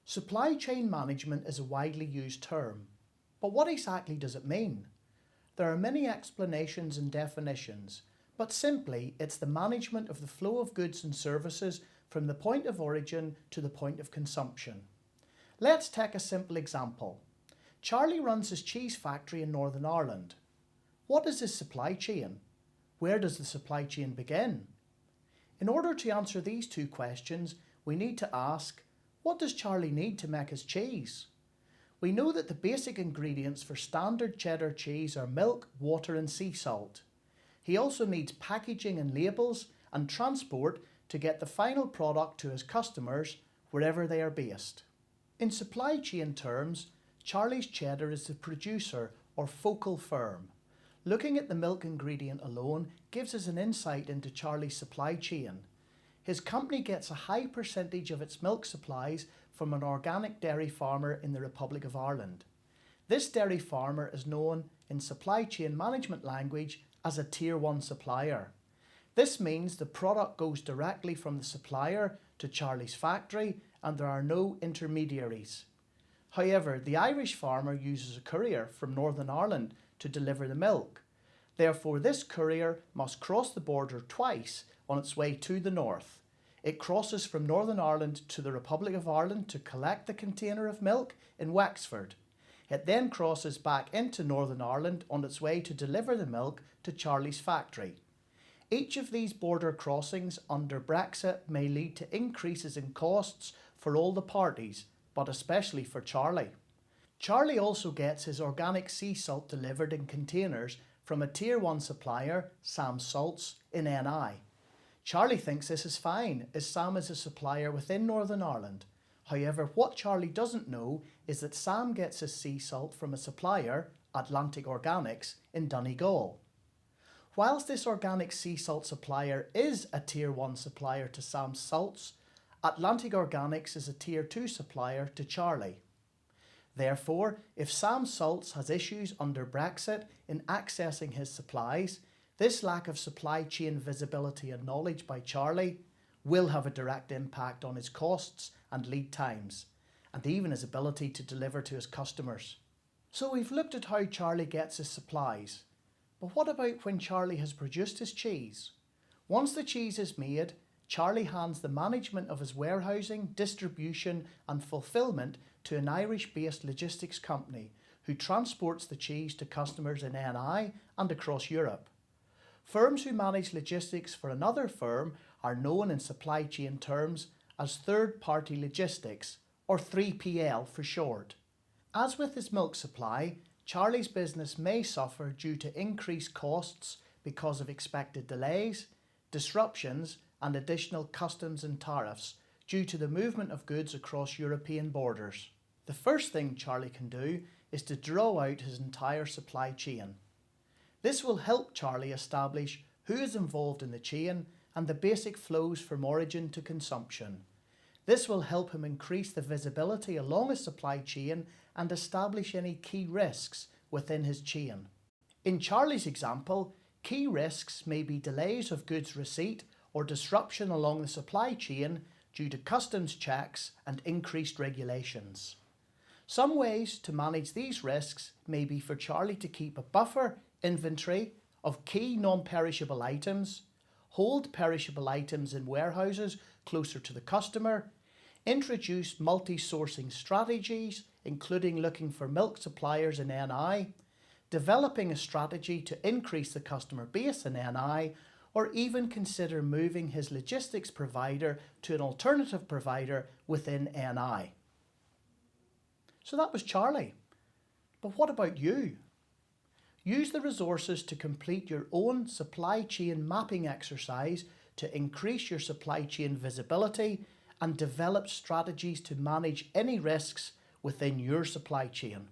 Supply chain management is a widely used term, but what exactly does it mean? There are many explanations and definitions, but simply it's the management of the flow of goods and services from the point of origin to the point of consumption. Let's take a simple example. Charlie runs his cheese factory in Northern Ireland. What is his supply chain? Where does the supply chain begin? In order to answer these two questions, we need to ask, what does Charlie need to make his cheese? We know that the basic ingredients for standard cheddar cheese are milk, water and sea salt. He also needs packaging and labels and transport to get the final product to his customers wherever they are based. In supply chain terms, Charlie's Cheddar is the producer or focal firm. Looking at the milk ingredient alone gives us an insight into Charlie's supply chain. His company gets a high percentage of its milk supplies from an organic dairy farmer in the Republic of Ireland. This dairy farmer is known in supply chain management language as a Tier 1 supplier. This means the product goes directly from the supplier to Charlie's factory and there are no intermediaries. However, the Irish farmer uses a courier from Northern Ireland to deliver the milk. Therefore, this courier must cross the border twice on its way to the north. It crosses from Northern Ireland to the Republic of Ireland to collect the container of milk in Wexford. It then crosses back into Northern Ireland on its way to deliver the milk to Charlie's factory. Each of these border crossings under Brexit may lead to increases in costs for all the parties, but especially for Charlie. Charlie also gets his organic sea salt delivered in containers from a Tier 1 supplier, Sam Salts, in NI. Charlie thinks this is fine, as Sam is a supplier within Northern Ireland. However, what Charlie doesn't know is that Sam gets his sea salt from a supplier, Atlantic Organics, in Donegal. Whilst this organic sea salt supplier is a Tier 1 supplier to Sam Salts, Atlantic Organics is a Tier 2 supplier to Charlie. Therefore, if Sam Salts has issues under Brexit in accessing his supplies, this lack of supply chain visibility and knowledge by Charlie will have a direct impact on his costs and lead times, and even his ability to deliver to his customers. So we've looked at how Charlie gets his supplies, but what about when Charlie has produced his cheese? Once the cheese is made, Charlie hands the management of his warehousing, distribution and fulfilment to an Irish-based logistics company who transports the cheese to customers in NI and across Europe. Firms who manage logistics for another firm are known in supply chain terms as third-party logistics, or 3PL for short. As with his milk supply, Charlie's business may suffer due to increased costs because of expected delays, disruptions and additional customs and tariffs due to the movement of goods across European borders. The first thing Charlie can do is to draw out his entire supply chain. This will help Charlie establish who is involved in the chain and the basic flows from origin to consumption. This will help him increase the visibility along his supply chain and establish any key risks within his chain. In Charlie's example, key risks may be delays of goods receipt or disruption along the supply chain due to customs checks and increased regulations. Some ways to manage these risks may be for Charlie to keep a buffer inventory of key non-perishable items, hold perishable items in warehouses closer to the customer, introduce multi-sourcing strategies, including looking for milk suppliers in NI, developing a strategy to increase the customer base in NI, or even consider moving his logistics provider to an alternative provider within NI. So that was Charlie. But what about you? Use the resources to complete your own supply chain mapping exercise to increase your supply chain visibility and develop strategies to manage any risks within your supply chain.